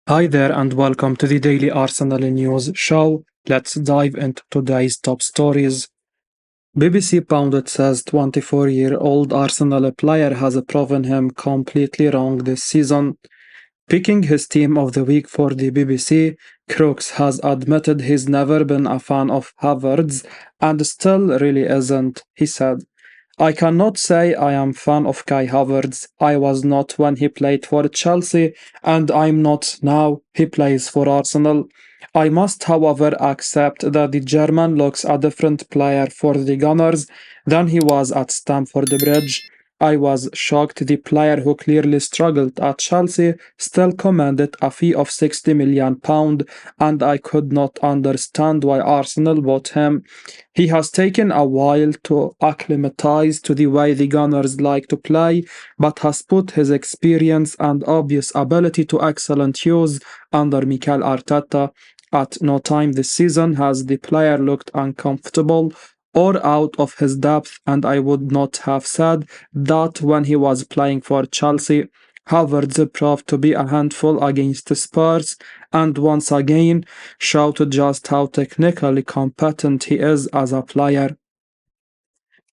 Hi there and welcome to the Daily Arsenal News Show. Let's dive into today's top stories. BBC Pundit says 24-year-old Arsenal player has proven him completely wrong this season. Picking his team of the week for the BBC, Crooks has admitted he's never been a fan of Havertz and still really isn't, he said. I cannot say I am fan of Kai Havertz. I was not when he played for Chelsea, and I'm not now. He plays for Arsenal. I must, however, accept that the German looks a different player for the Gunners than he was at Stamford Bridge. I was shocked the player who clearly struggled at Chelsea still commanded a fee of £60 million, and I could not understand why Arsenal bought him. He has taken a while to acclimatize to the way the Gunners like to play, but has put his experience and obvious ability to excellent use under Mikel Arteta. At no time this season has the player looked uncomfortable or out of his depth, and I would not have said that when he was playing for Chelsea. Havertz proved to be a handful against Spurs, and once again showed just how technically competent he is as a player.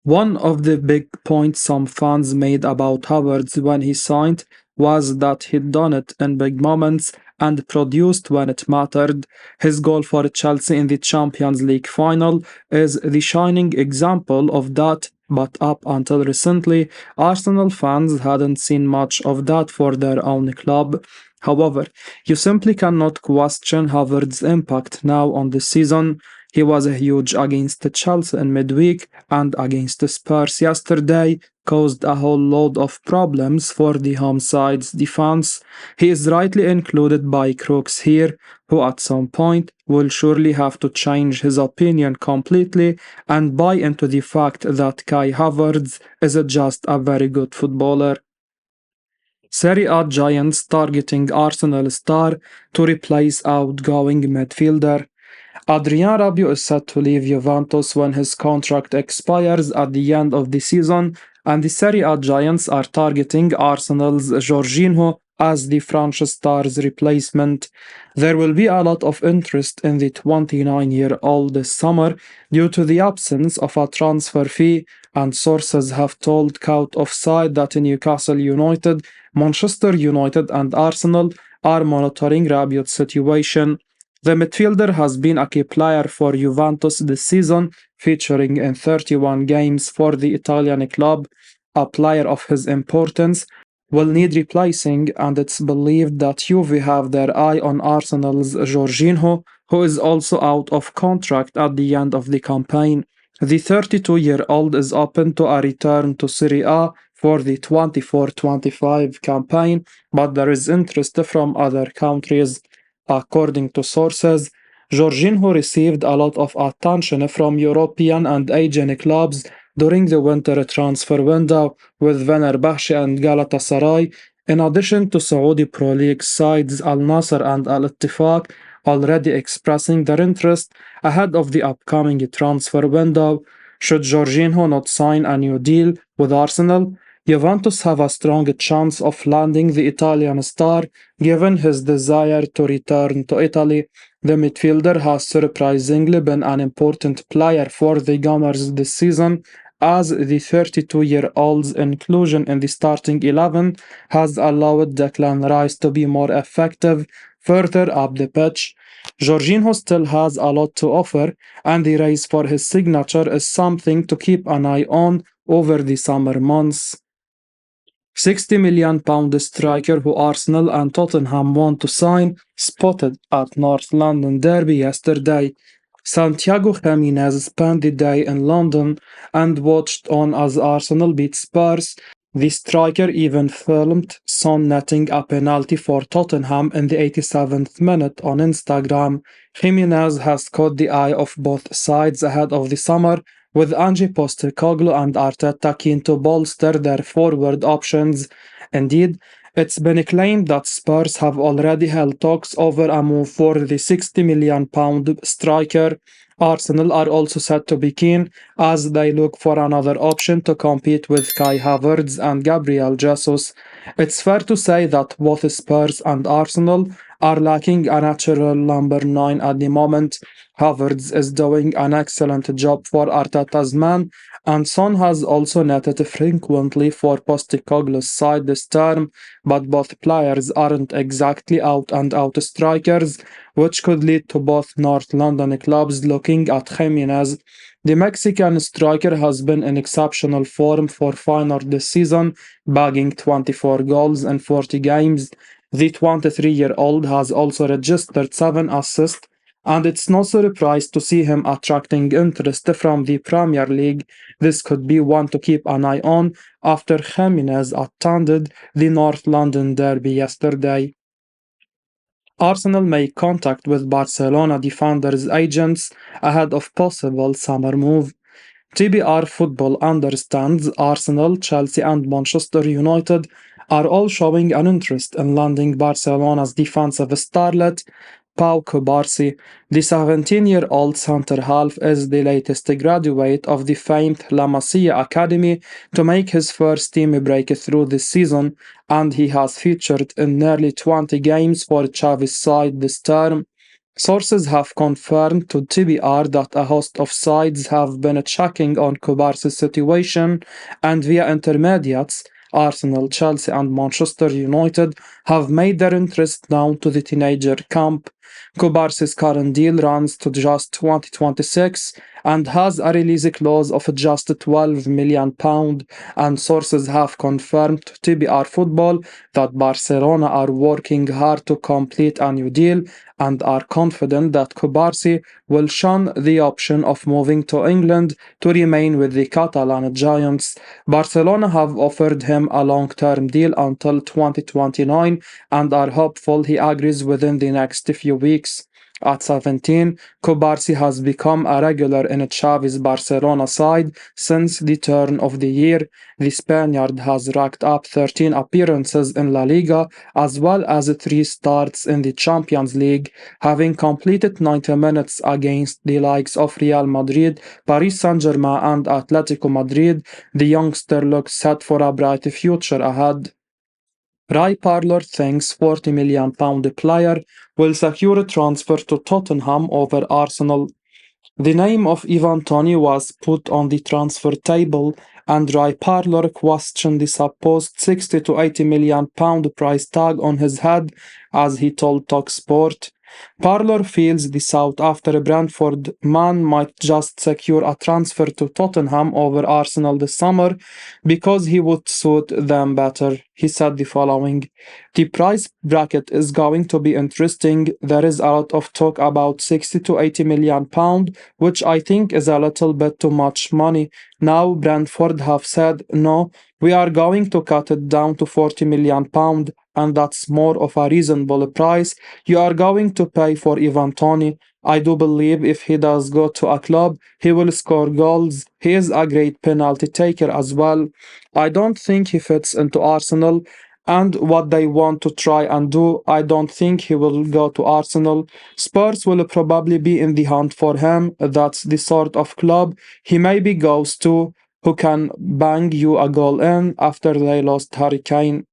One of the big points some fans made about Havertz when he signed was that he'd done it in big moments and produced when it mattered. His goal for Chelsea in the Champions League final is the shining example of that, but up until recently, Arsenal fans hadn't seen much of that for their own club. However, you simply cannot question Havertz's impact now on the season. He was huge against Chelsea in midweek and against Spurs yesterday, caused a whole load of problems for the home side's defense. He is rightly included by Crooks here, who at some point will surely have to change his opinion completely and buy into the fact that Kai Havertz is just a very good footballer. Serie A giants targeting Arsenal star to replace outgoing midfielder. Adrien Rabiot is set to leave Juventus when his contract expires at the end of the season, and the Serie A giants are targeting Arsenal's Jorginho as the French star's replacement. There will be a lot of interest in the 29-year-old this summer due to the absence of a transfer fee, and sources have told CaughtOffside that Newcastle United, Manchester United and Arsenal are monitoring Rabiot's situation. The midfielder has been a key player for Juventus this season, featuring in 31 games for the Italian club. A player of his importance will need replacing, and it's believed that Juve have their eye on Arsenal's Jorginho, who is also out of contract at the end of the campaign. The 32-year-old is open to a return to Serie A for the 24-25 campaign, but there is interest from other countries. According to sources, Jorginho received a lot of attention from European and Asian clubs during the winter transfer window, with Fenerbahce and Galatasaray, in addition to Saudi Pro League sides Al Nassr and Al Ittifaq, already expressing their interest ahead of the upcoming transfer window. Should Jorginho not sign a new deal with Arsenal, Juventus have a strong chance of landing the Italian star, given his desire to return to Italy. The midfielder has surprisingly been an important player for the Gunners this season, as the 32-year-old's inclusion in the starting 11 has allowed Declan Rice to be more effective further up the pitch. Jorginho still has a lot to offer, and the race for his signature is something to keep an eye on over the summer months. £60 million striker who Arsenal and Tottenham want to sign spotted at North London derby yesterday. Santiago Jimenez spent the day in London and watched on as Arsenal beat Spurs. The striker even filmed Son netting a penalty for Tottenham in the 87th minute on Instagram. Jimenez has caught the eye of both sides ahead of the summer, with Ange Postecoglou and Arteta keen to bolster their forward options. Indeed, it's been claimed that Spurs have already held talks over a move for the £60 million striker. Arsenal are also said to be keen, as they look for another option to compete with Kai Havertz and Gabriel Jesus. It's fair to say that both Spurs and Arsenal are lacking a natural number 9 at the moment. Havertz is doing an excellent job for Arteta's man, and Son has also netted frequently for Postecoglou's side this term, but both players aren't exactly out-and-out strikers, which could lead to both North London clubs looking at Jimenez. The Mexican striker has been in exceptional form for Feyenoord this season, bagging 24 goals in 40 games. The 23-year-old has also registered 7 assists, and it's no surprise to see him attracting interest from the Premier League. This could be one to keep an eye on after Jimenez attended the North London derby yesterday. Arsenal make contact with Barcelona defenders' agents ahead of possible summer move. TBR Football understands Arsenal, Chelsea, and Manchester United are all showing an interest in landing Barcelona's defensive starlet, Pau Cubarsí. The 17-year-old centre-half is the latest graduate of the famed La Masia Academy to make his first team breakthrough this season, and he has featured in nearly 20 games for Xavi's side this term. Sources have confirmed to TBR that a host of sides have been checking on Cubarsí's situation, and via intermediates, Arsenal, Chelsea, and Manchester United have made their interest known to the teenager camp. Cubarsí's current deal runs to just 2026 and has a release clause of just £12 million, and sources have confirmed to TBR Football that Barcelona are working hard to complete a new deal and are confident that Cubarsí will shun the option of moving to England to remain with the Catalan Giants. Barcelona have offered him a long-term deal until 2029 and are hopeful he agrees within the next few weeks. At 17, Cubarsí has become a regular in Xavi's Barcelona side since the turn of the year. The Spaniard has racked up 13 appearances in La Liga as well as 3 starts in the Champions League, having completed 90 minutes against the likes of Real Madrid, Paris Saint-Germain and Atletico Madrid. The youngster looks set for a bright future ahead. Ray Parlour thinks £40 million player will secure a transfer to Tottenham over Arsenal. The name of Ivan Toney was put on the transfer table, and Ray Parlour questioned the supposed £60 to £80 million price tag on his head, as he told TalkSport. Parlour feels the South After Brentford man might just secure a transfer to Tottenham over Arsenal this summer because he would suit them better. He said the following: "The price bracket is going to be interesting. There is a lot of talk about 60 to 80 million pound, which I think is a little bit too much money. Now Brentford have said, no, we are going to cut it down to 40 million pound, and that's more of a reasonable price you are going to pay for Ivan Toney. I do believe if he does go to a club, he will score goals. He is a great penalty taker as well. I don't think he fits into Arsenal and what they want to try and do. I don't think he will go to Arsenal. Spurs will probably be in the hunt for him. That's the sort of club he maybe goes to, who can bang you a goal in after they lost Harry Kane."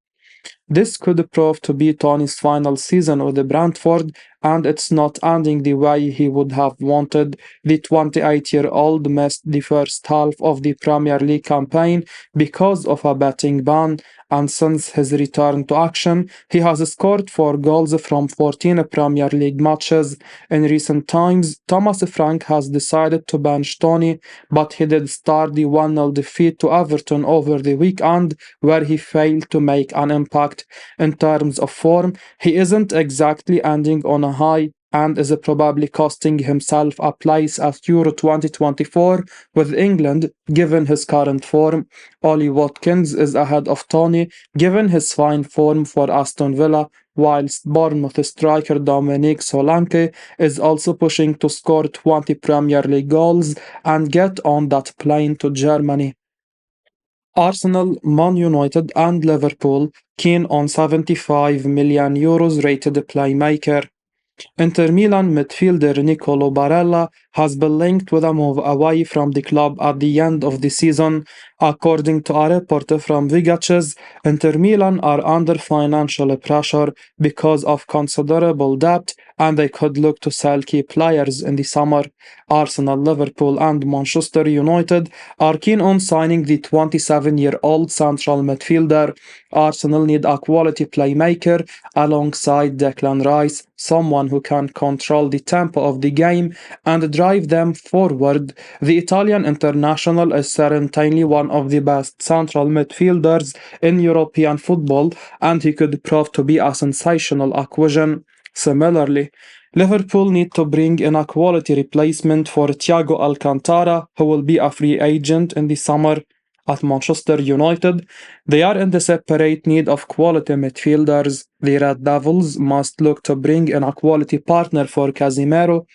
This could prove to be Tony's final season with Brentford, and it's not ending the way he would have wanted. The 28-year-old missed the first half of the Premier League campaign because of a betting ban, and since his return to action, he has scored 4 goals from 14 Premier League matches. In recent times, Thomas Frank has decided to bench Tony, but he did start the 1-0 defeat to Everton over the weekend, where he failed to make an impact. In terms of form, he isn't exactly ending on a high and is probably costing himself a place at Euro 2024 with England given his current form. Ollie Watkins is ahead of Tony given his fine form for Aston Villa, whilst Bournemouth striker Dominic Solanke is also pushing to score 20 Premier League goals and get on that plane to Germany. Arsenal, Man United and Liverpool keen on €75 million rated playmaker. Inter Milan midfielder Nicolo Barella has been linked with a move away from the club at the end of the season. According to a report from Vigaces, Inter Milan are under financial pressure because of considerable debt and they could look to sell key players in the summer. Arsenal, Liverpool, and Manchester United are keen on signing the 27-year-old central midfielder. Arsenal need a quality playmaker alongside Declan Rice, someone who can control the tempo of the game and drive them forward. The Italian international is certainly one of the best central midfielders in European football, and he could prove to be a sensational acquisition. Similarly, Liverpool need to bring in a quality replacement for Thiago Alcantara, who will be a free agent in the summer. At Manchester United, they are in desperate need of quality midfielders. The Red Devils must look to bring in a quality partner for Casemiro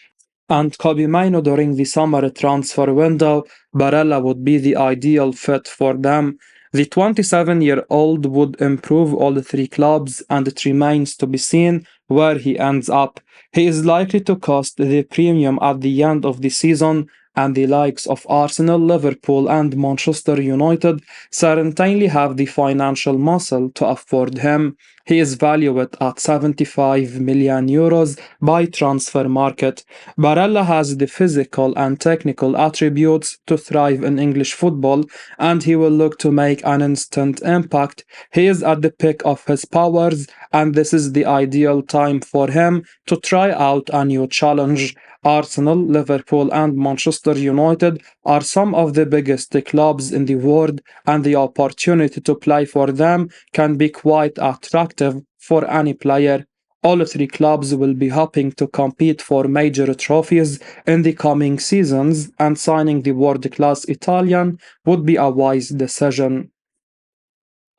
and Kobe Maino during the summer transfer window. Barella would be the ideal fit for them. The 27-year-old would improve all three clubs, and it remains to be seen where he ends up. He is likely to cost the premium at the end of the season, and the likes of Arsenal, Liverpool, and Manchester United certainly have the financial muscle to afford him. He is valued at 75 million euros by transfer market. Barella has the physical and technical attributes to thrive in English football, and he will look to make an instant impact. He is at the peak of his powers, and this is the ideal time for him to try out a new challenge. Arsenal, Liverpool, and Manchester United are some of the biggest clubs in the world, and the opportunity to play for them can be quite attractive for any player. All three clubs will be hoping to compete for major trophies in the coming seasons, and signing the world class Italian would be a wise decision.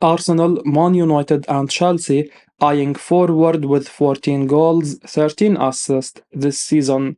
Arsenal, Man United, and Chelsea eyeing forward with 14 goals, 13 assists this season.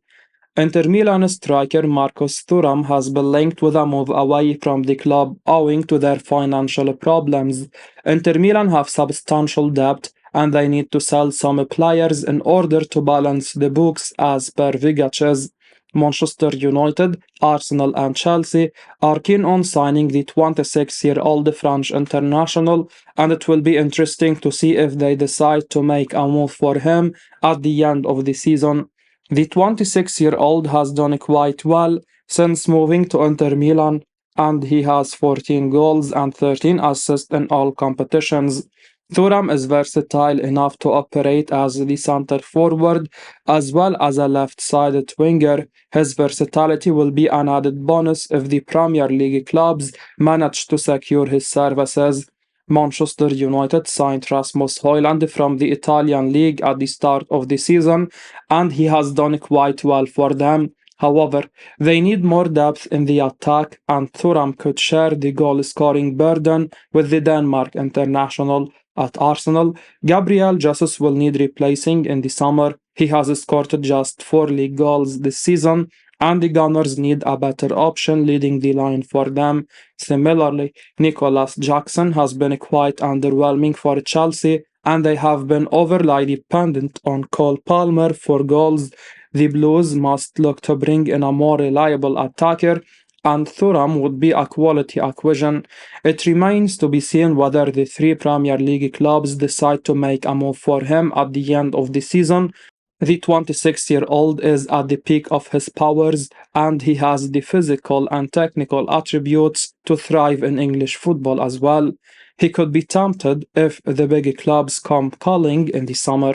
Inter Milan striker Marcus Thuram has been linked with a move away from the club owing to their financial problems. Inter Milan have substantial debt and they need to sell some players in order to balance the books as per Vigaces. Manchester United, Arsenal, and Chelsea are keen on signing the 26-year-old French international, and it will be interesting to see if they decide to make a move for him at the end of the season. The 26-year-old has done quite well since moving to Inter Milan, and he has 14 goals and 13 assists in all competitions. Thuram is versatile enough to operate as the center forward as well as a left-sided winger. His versatility will be an added bonus if the Premier League clubs manage to secure his services. Manchester United signed Rasmus Højlund from the Italian league at the start of the season, and he has done quite well for them. However, they need more depth in the attack, and Thuram could share the goal-scoring burden with the Denmark international. At Arsenal, Gabriel Jesus will need replacing in the summer. He has scored just 4 league goals this season, and the Gunners need a better option leading the line for them. Similarly, Nicholas Jackson has been quite underwhelming for Chelsea, and they have been overly dependent on Cole Palmer for goals. The Blues must look to bring in a more reliable attacker, and Thuram would be a quality acquisition. It remains to be seen whether the three Premier League clubs decide to make a move for him at the end of the season. The 26-year-old is at the peak of his powers, and he has the physical and technical attributes to thrive in English football as well. He could be tempted if the big clubs come calling in the summer.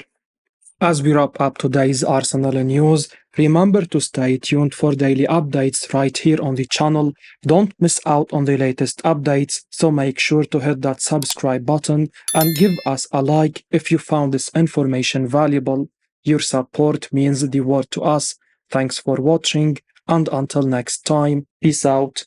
As we wrap up today's Arsenal news, remember to stay tuned for daily updates right here on the channel. Don't miss out on the latest updates, so make sure to hit that subscribe button and give us a like if you found this information valuable. Your support means the world to us. Thanks for watching, and until next time, peace out.